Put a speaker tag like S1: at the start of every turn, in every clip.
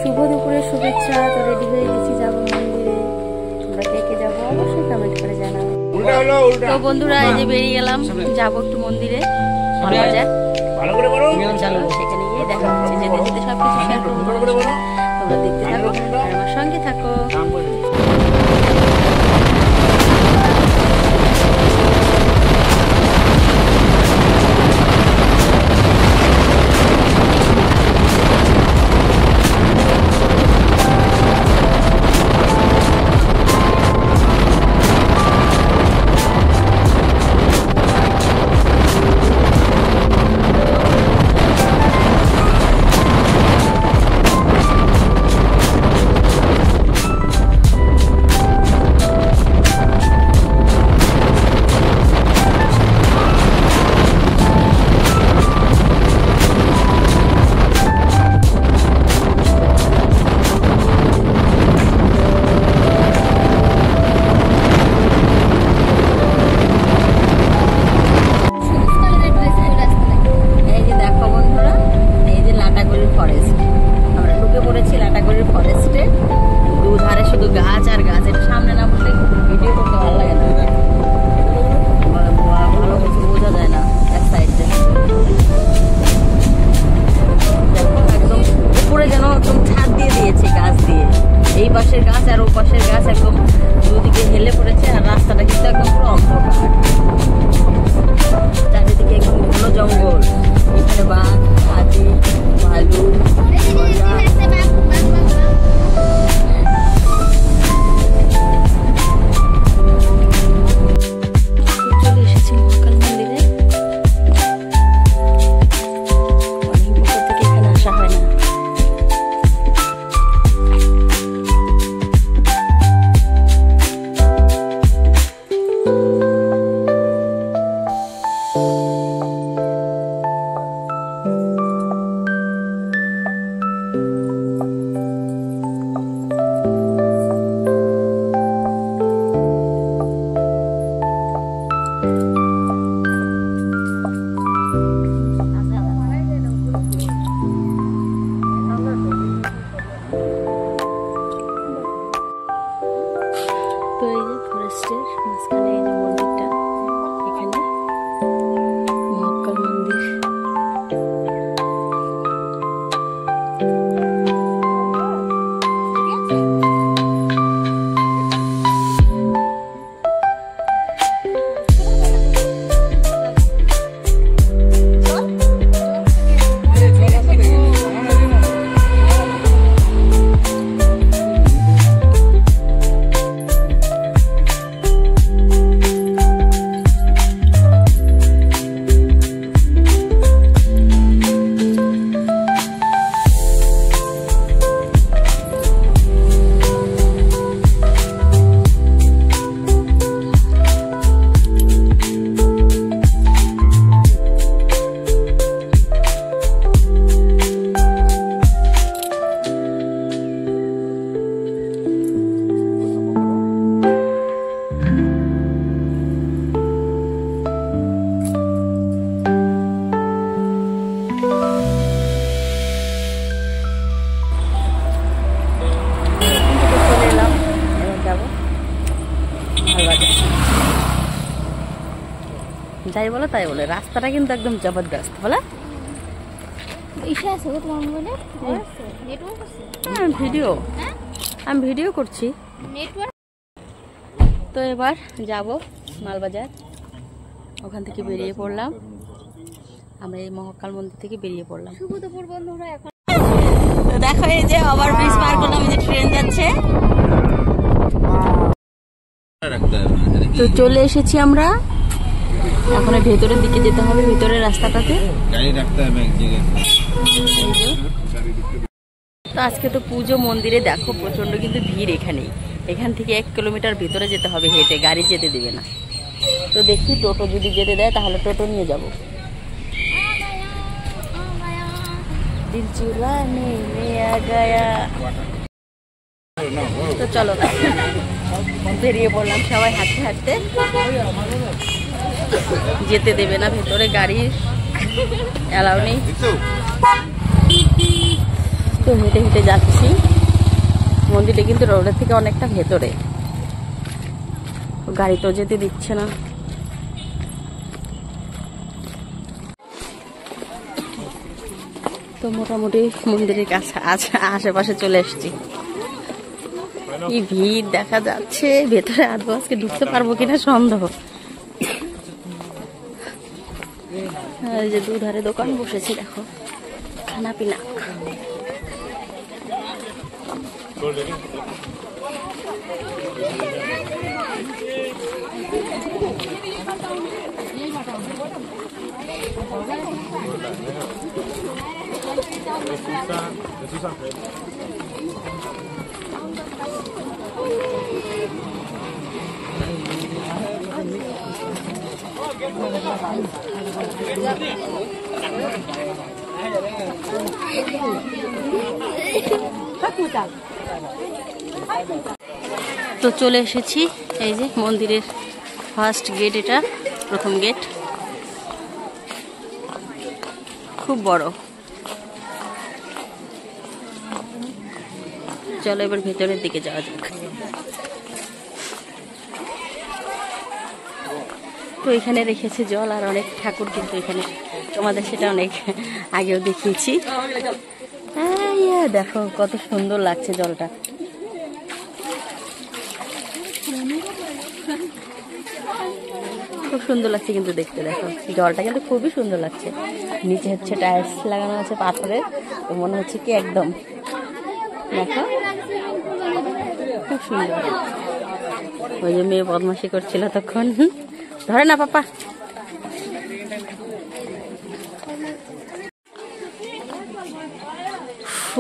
S1: শুভ দুপুরের শুভেচ্ছা। তো রেডি হয়ে গেছি, যাবো মন্দিরে। তোমরা কে কে যাবো অবশ্যই কমেন্ট করে জানাও। তো বন্ধুরা এই যে বেরিয়ে গেলাম, যাবো একটু মন্দিরে মালবাজার। চলো সেখানে গিয়ে দেখা হচ্ছে, যেতে যেতে সবকিছু শেয়ার করবো। তোমরা দেখতে থাকো আর আমার সঙ্গে থাকো। যাই বলো তাই বলে রাস্তাটা কিন্তু একদম জবরদস্ত বলে। আমি ভিডিও করছি। তো এবার যাব মালবাজার, ওখান থেকে বেরিয়ে পড়লাম। আমরা এই মহাকাল মন্দির থেকে বেরিয়ে পড়লাম। শুভ দুপুর বন্ধুরা। এখন তো দেখো এই যে ওভার ব্রিজ পার করলাম, এই যে ট্রেন যাচ্ছে। তো চলে এসেছি আমরা, এখন ভেতরের দিকে যেতে হবে, ভিতরের রাস্তাটাতে গাড়ি রাখতে হবে এক জায়গায়। তো আজকে তো পুজো, মন্দিরে দেখো প্রচন্ড কিন্তু ভিড় এখানেই। এখান থেকে 1 কিলোমিটার ভিতরে যেতে হবে হেঁটে, গাড়ি যেতে দেবে না। তো দেখি টোটো যদি যেতে দেয় তাহলে টোটো নিয়ে যাব। দিল চুরানে মে আ গায়া। তো চলো বেরিয়ে পড়লাম সবাই হাঁটতে হাঁটতে। যেতে দেবে না ভেতরে, গাড়ি অ্যালাউ নেই। তো হেঁটে হেঁটে যাচ্ছি। মন্দিরটা কিন্তু রোডের থেকে অনেকটা ভেতরে, গাড়ি তো যেতে দিচ্ছে না। তো মোটামুটি মন্দিরের কাছে আশেপাশে চলে এসেছি। কি ভিড় দেখা যাচ্ছে, ভেতরে আদৌ আজকে ঢুকতে পারবো কিনা সন্দেহ। এই যে দুধারে দোকান বসেছে, দেখো খানা পিনা। তো চলে এসেছি, এই যে মন্দিরের ফার্স্ট গেট, এটা প্রথম গেট, খুব বড়। চলো এবার ভেতরের দিকে যাওয়া যাক। তো এখানে রেখেছে জল আর অনেক ঠাকুর, কিন্তু এখানে তোমাদের সেটা অনেক আগেও দেখিয়েছি। দেখো কত সুন্দর লাগছে জলটা, খুব সুন্দর লাগছে কিন্তু দেখতে। দেখো জলটা কিন্তু খুবই সুন্দর লাগছে। নিচে হচ্ছে টাইলস লাগানো আছে পাথরের, তো মনে হচ্ছে কি একদম, দেখো খুব সুন্দর। ওই যে মেয়ে বদমাশি করছিল তখন, ধরে না পাপা।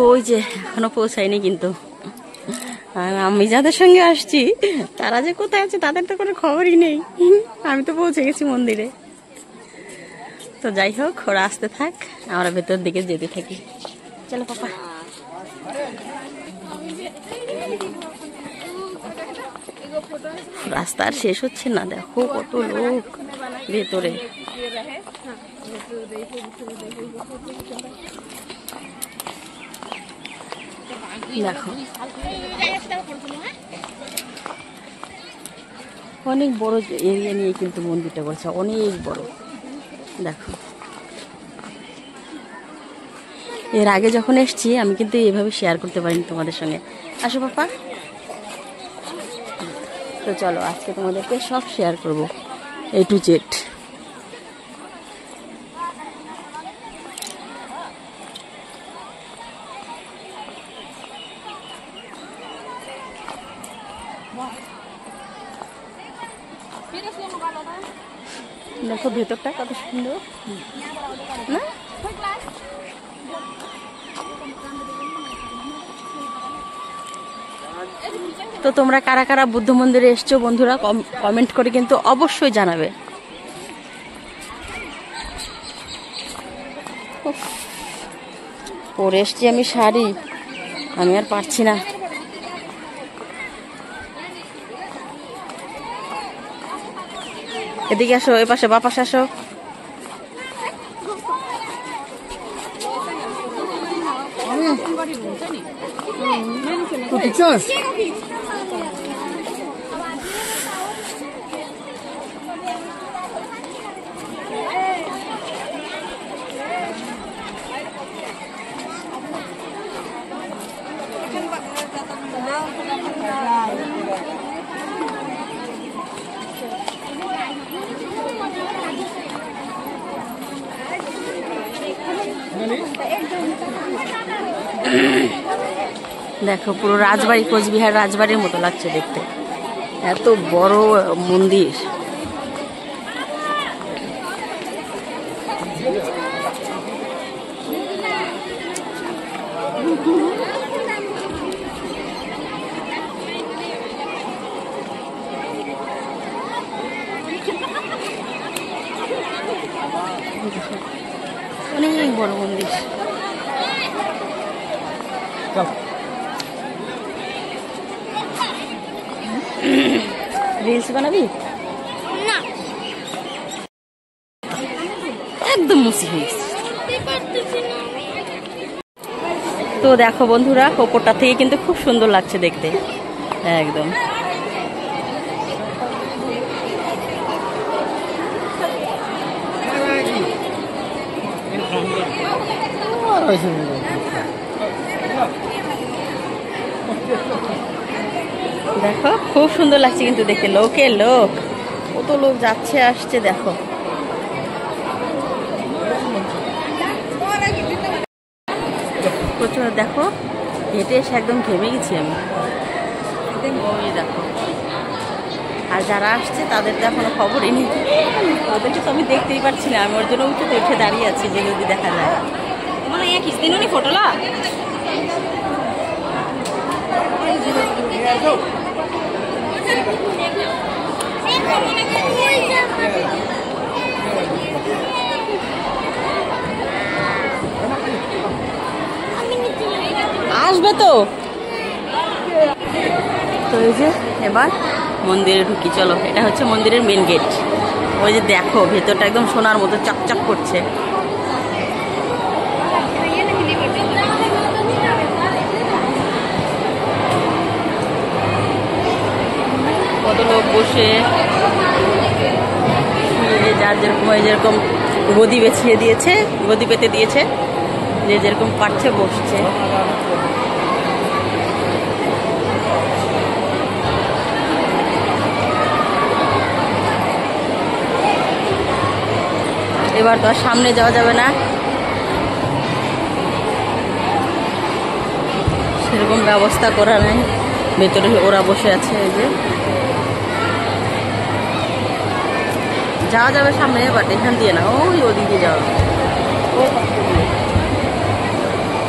S1: ওই যে এখনো পৌঁছায়নি কিন্তু, আর আমি যাদের সঙ্গে আসছি তারা যে কোথায় আছে তাদের তো কোনো খবরই নেই। আমি তো পৌঁছে গেছি মন্দিরে। তো যাই হোক, ওরা আসতে থাক, আমরা ভেতর দিকে যেতে থাকি। চলো পাপা। রাস্তা আর শেষ হচ্ছে না, দেখো কত লোক ভেতরে। দেখো অনেক বড় এরিয়া নিয়ে কিন্তু মন্দিরটা করছে, অনেক বড়। দেখো এর আগে যখন এসছি আমি কিন্তু এভাবে শেয়ার করতে পারিনি তোমাদের সঙ্গে। আসো পাপা। তো চলো আজকে তোমাদেরকে সব শেয়ার করবো, A to Z। দেখো ভেতরটা কত সুন্দর না? তো তোমরা কারা কারা বুদ্ধ মন্দিরে এসছো বন্ধুরা, কমেন্ট করে কিন্তু অবশ্যই জানাবে। পরে এসছি আমি শাড়ি, আমি আর পারছি না। এদিকে আসো, এ পাশে বাপাশে আসো। দেখো পুরো রাজবাড়ি, কোচবিহার রাজবাড়ির মতো লাগছে দেখতে, এত বড় মন্দির। অনেক বড় মন্দির। রিলস বানাবি না? একদম মুসি হয়েছে। তো দেখো বন্ধুরা, ওপরটা থেকে কিন্তু খুব সুন্দর লাগছে দেখতে একদম। দেখো খুব সুন্দর লাগছে কিন্তু দেখতে, লোকে লোক, কত লোক যাচ্ছে আসছে দেখো। প্রচুর দেখো, হেঁটে এসে একদম ঘেমে গেছি আমি। ওই দেখো, আর যারা আসছে তাদের তো এখনো খবরই নেই, ওদেরকে তো আমি দেখতেই পাচ্ছি না। আমি ওর জন্য উঠে উঠে দাঁড়িয়ে আছি যে যদি দেখা যায়। মানে এক দিন উনি ফটোলা আসবে তো। তো এই যে এবার মন্দিরে ঢুকি, চলো। এটা হচ্ছে মন্দিরের মেন গেট। ওই যে দেখো ভেতরটা একদম সোনার মতো চকচক করছে। কত লোক বসে যার যেরকম যেরকম গদি বেছিয়ে দিয়েছে, গদি পেতে দিয়েছে, যে যেরকম পারছে বসছে। এবার তো আর সামনে যাওয়া যাবে না, সেরকম ব্যবস্থা করা নাই। ভেতরে ওরা বসে আছে, এই যে যাওয়া যাবে সামনে, বাট এখান দিয়ে না, ওই ওদিকে যাওয়া।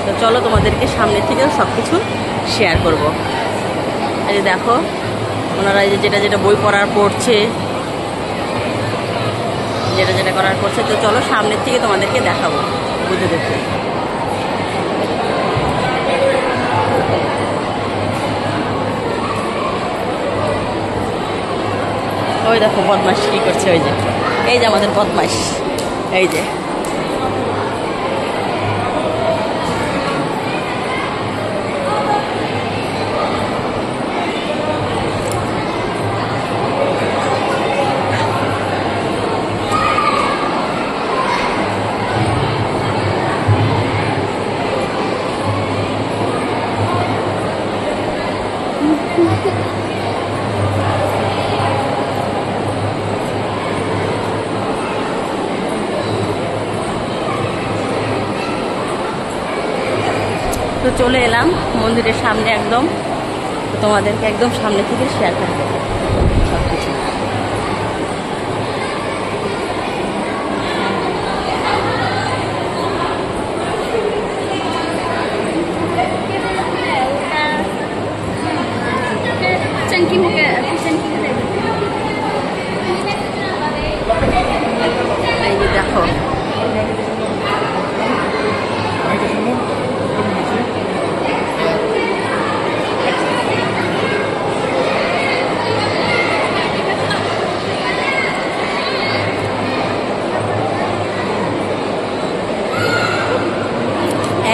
S1: তো চলো তোমাদেরকে সামনে থেকে সব কিছু শেয়ার করবো। এই যে দেখো ওনারা এই যে যেটা যেটা বই পড়ার পড়ছে, যেটা যেটা করার করছে। তো চলো সামনের থেকে তোমাদেরকে দেখাবো, বুঝে দেখতে। ওই দেখো বদমাশ কি করছে, ওই যে এই যে আমাদের বদমাশ, এই যে তো চলে এলাম মন্দিরের সামনে একদম। তোমাদেরকে একদম সামনে থেকে শেয়ার করবো সব কিছু।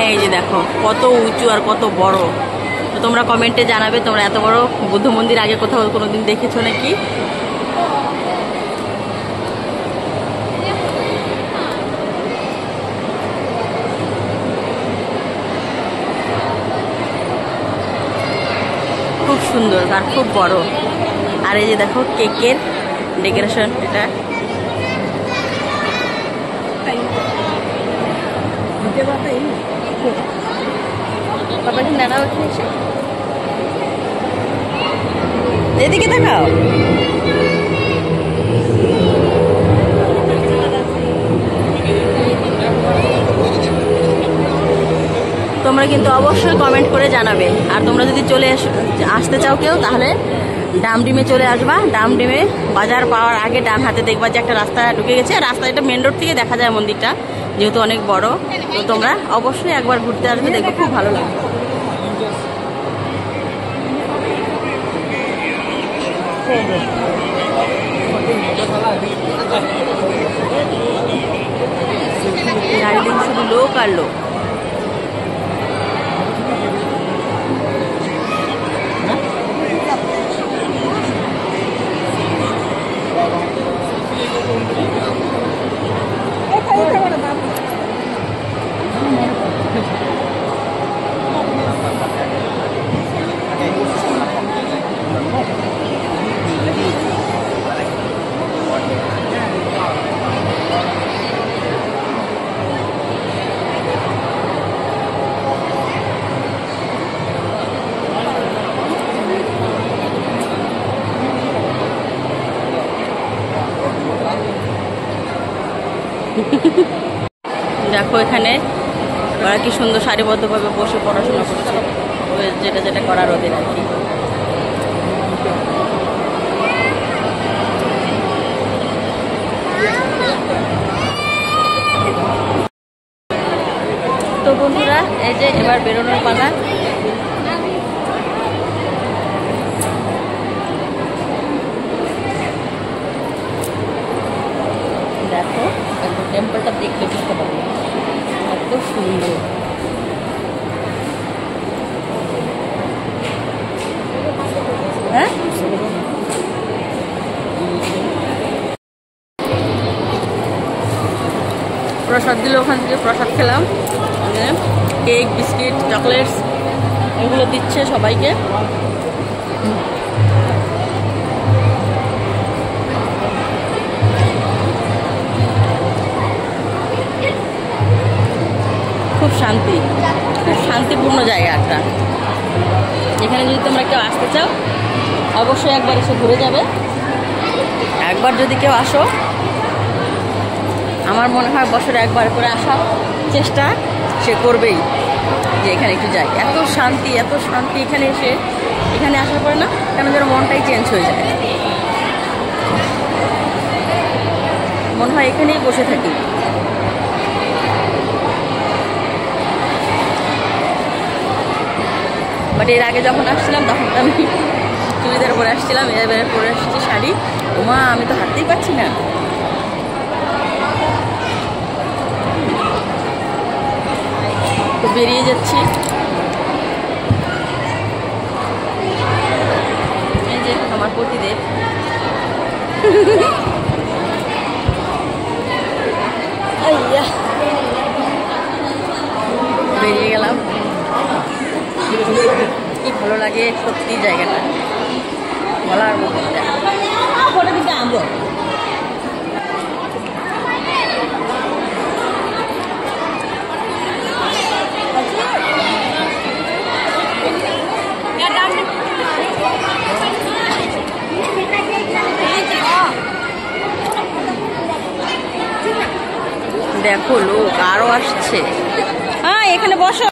S1: এই যে দেখো দেখো কত উঁচু আর কত বড়। তো তোমরা কমেন্টে জানাবে তোমরা এত বড় বুদ্ধ মন্দির আগে কোথাও কোনোদিন দেখেছো নাকি। খুব সুন্দর আর খুব বড়। আর এই যে দেখো কেকের ডেকোরেশন, এটা এদিকে দেখাও। তোমরা কিন্তু অবশ্যই কমেন্ট করে জানাবে। আর তোমরা যদি আসতে চাও কেউ, তাহলে ডামডিমে চলে আসবা। ডামডিমে বাজার পাওয়ার আগে ডান হাতে দেখবা যে একটা রাস্তা ঢুকে গেছে। রাস্তাটা মেন রোড থেকে দেখা যায় মন্দিরটা, যেহেতু অনেক বড়। তো তোমরা অবশ্যই একবার ঘুরতে আসবে, দেখবে খুব ভালো লাগবে। চারিদিন শুধু লোক আর লোক। দেখো এখানে ওরা কি সুন্দর সারিবদ্ধভাবে বসে পড়াশোনা করছে, যেটা যেটা করার ওদের আর কি। তো বন্ধুরা এই যে এবার বেরোনোর পালা। দেখো একটু টেম্পলটা দেখলে বুঝতে পারবে এত সুন্দর। হ্যাঁ প্রসাদ দিল, ওখান থেকে প্রসাদ খেলাম, কেক বিস্কিট চকলেটস এগুলো দিচ্ছে সবাইকে। খুব শান্তি, খুব শান্তিপূর্ণ জায়গা একটা। এখানে যদি তোমরা কেউ আসতে চাও অবশ্যই একবার এসে ঘুরে যাবে। একবার যদি কেউ আসো, আমার মনে হয় বছরে একবার করে আসার চেষ্টা সে করবেই, যে এখানে একটু যাই। এত শান্তি, এত শান্তি এখানে এসে, এখানে আসার পরে না কেন যেন মনটাই চেঞ্জ হয়ে যায়, মনে হয় এখানেই বসে থাকি। বাট এর আগে যখন আসছিলাম তখন তো আমি চুড়িদার পরে আসছিলাম, এবারে পরে আসছি শাড়ি। ওমা আমি তো হাঁটতেই পারছি না। তো বেরিয়ে যাচ্ছি। এই যে আমার পতিদেব। বেরিয়ে গেলাম। কি ভালো লাগে সত্যি জায়গাটা, বলার মতো। দেখো লোক আরো আসছে। হ্যাঁ এখানে বসো।